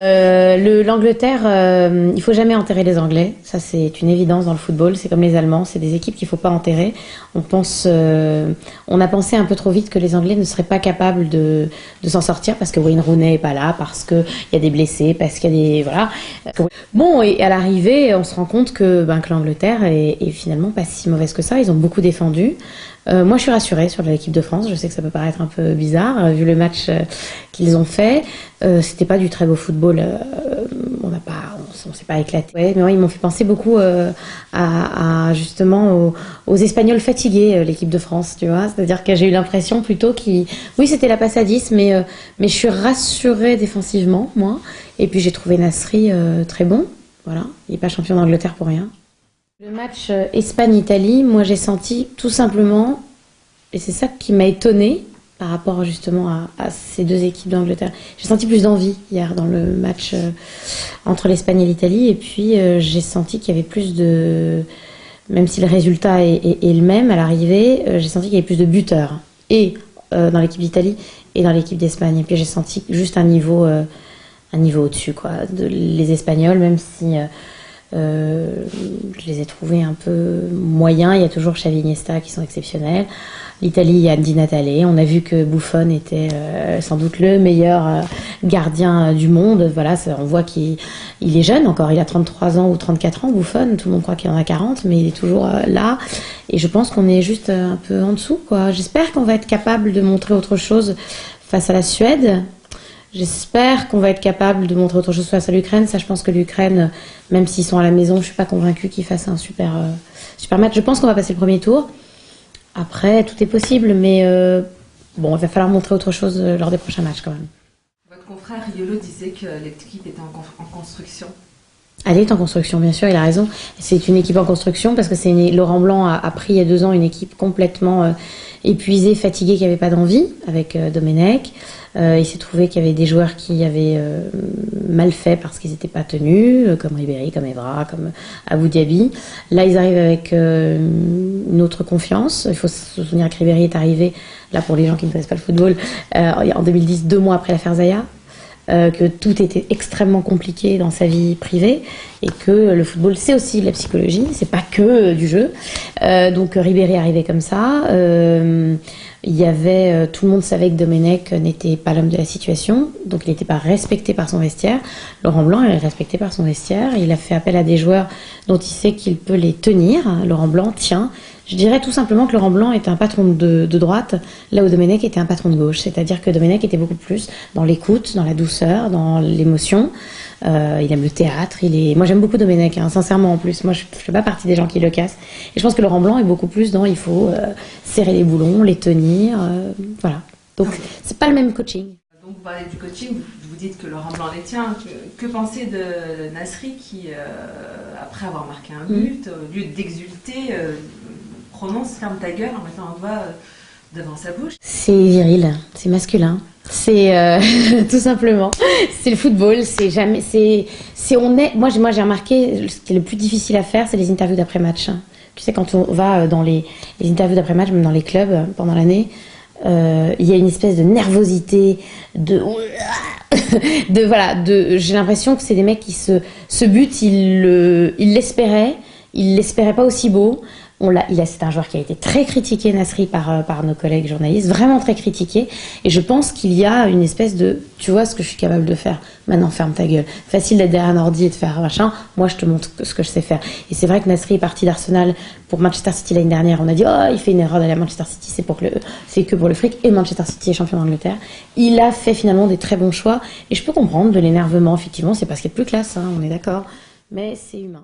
L'Angleterre, il faut jamais enterrer les Anglais. Ça, c'est une évidence dans le football. C'est comme les Allemands, c'est des équipes qu'il faut pas enterrer. On a pensé un peu trop vite que les Anglais ne seraient pas capables de s'en sortir parce que Wayne Rooney est pas là, parce que il y a des blessés, parce qu'il y a des voilà. Bon, et à l'arrivée, on se rend compte que l'Angleterre est finalement pas si mauvaise que ça. Ils ont beaucoup défendu. Moi, je suis rassurée sur l'équipe de France. Je sais que ça peut paraître un peu bizarre vu le match qu'ils ont fait. C'était pas du très beau football. On s'est pas éclaté. Ouais, mais ouais, ils m'ont fait penser beaucoup justement aux Espagnols fatigués, l'équipe de France, tu vois. C'est-à-dire que j'ai eu l'impression plutôt oui, c'était la passe à 10, mais je suis rassurée défensivement, moi. Et puis j'ai trouvé Nasri très bon. Voilà, il est pas champion d'Angleterre pour rien. Le match Espagne-Italie, moi j'ai senti tout simplement, et c'est ça qui m'a étonnée par rapport justement à ces deux équipes d'Angleterre, j'ai senti plus d'envie hier dans le match entre l'Espagne et l'Italie, et puis j'ai senti qu'il y avait plus de, même si le résultat est le même à l'arrivée, j'ai senti qu'il y avait plus de buteurs, et dans l'équipe d'Italie et dans l'équipe d'Espagne, et puis j'ai senti juste un niveau au-dessus, quoi, les Espagnols, même si... je les ai trouvés un peu moyens. Il y a toujours Xavi, Iniesta qui sont exceptionnels. L'Italie, il y a Di Natale. On a vu que Buffon était sans doute le meilleur gardien du monde. Voilà, on voit qu'il est jeune encore. Il a 33 ans ou 34 ans, Buffon. Tout le monde croit qu'il en a 40, mais il est toujours là. Et je pense qu'on est juste un peu en dessous, quoi. J'espère qu'on va être capable de montrer autre chose face à la Suède. J'espère qu'on va être capable de montrer autre chose face à l'Ukraine. Ça, je pense que l'Ukraine, même s'ils sont à la maison, je suis pas convaincue qu'ils fassent un super match. Je pense qu'on va passer le premier tour. Après, tout est possible, mais bon, il va falloir montrer autre chose lors des prochains matchs quand même. Votre confrère Yolo disait que l'équipe était en construction. Elle est en construction, bien sûr, il a raison. C'est une équipe en construction parce que Laurent Blanc a pris il y a 2 ans une équipe complètement épuisée, fatiguée, qui n'avait pas d'envie, avec Domenech. Il s'est trouvé qu'il y avait des joueurs qui avaient mal fait parce qu'ils n'étaient pas tenus, comme Ribéry, comme Evra, comme Abou Diaby. Là, ils arrivent avec une autre confiance. Il faut se souvenir que Ribéry est arrivé, là pour les gens qui ne connaissent pas le football, en 2010, 2 mois après l'affaire Zaya. Que tout était extrêmement compliqué dans sa vie privée et que le football c'est aussi de la psychologie, c'est pas que du jeu. Donc Ribéry arrivait comme ça. Il y avait tout le monde savait que Domenech n'était pas l'homme de la situation, donc il n'était pas respecté par son vestiaire. Laurent Blanc est respecté par son vestiaire. Il a fait appel à des joueurs dont il sait qu'il peut les tenir. Laurent Blanc tient. Je dirais tout simplement que Laurent Blanc était un patron de droite, là où Domenech était un patron de gauche. C'est-à-dire que Domenech était beaucoup plus dans l'écoute, dans la douceur, dans l'émotion. Il aime le théâtre. Moi, j'aime beaucoup Domenech, hein, sincèrement en plus. Moi, je fais pas partie des gens qui le cassent. Et je pense que Laurent Blanc est beaucoup plus dans il faut serrer les boulons, les tenir. Voilà. Donc, c'est pas le même coaching. Donc, vous parlez du coaching, vous dites que Laurent Blanc les tient. Que pensez de Nasri qui, après avoir marqué un but, au lieu d'exulter, prononce ferme ta gueule en mettant un doigt devant sa bouche? C'est viril, c'est masculin. C'est tout simplement. C'est le football. C'est jamais. Moi, j'ai remarqué ce qui est le plus difficile à faire, c'est les interviews d'après match. Tu sais, quand on va dans les interviews d'après match, même dans les clubs pendant l'année, il y a une espèce de nervosité, j'ai l'impression que c'est des mecs qui ce but, ils l'espéraient pas aussi beau. C'est un joueur qui a été très critiqué, Nasri, par nos collègues journalistes, vraiment très critiqué. Et je pense qu'il y a une espèce de, tu vois ce que je suis capable de faire. Maintenant, ferme ta gueule. Facile d'être derrière un ordi et de faire machin. Moi, je te montre ce que je sais faire. Et c'est vrai que Nasri est parti d'Arsenal pour Manchester City l'année dernière. On a dit, oh, il fait une erreur d'aller à Manchester City, c'est que pour le fric. Et Manchester City est champion d'Angleterre. Il a fait finalement des très bons choix. Et je peux comprendre de l'énervement, effectivement. C'est parce qu'il y a plus classe, hein, on est d'accord. Mais c'est humain.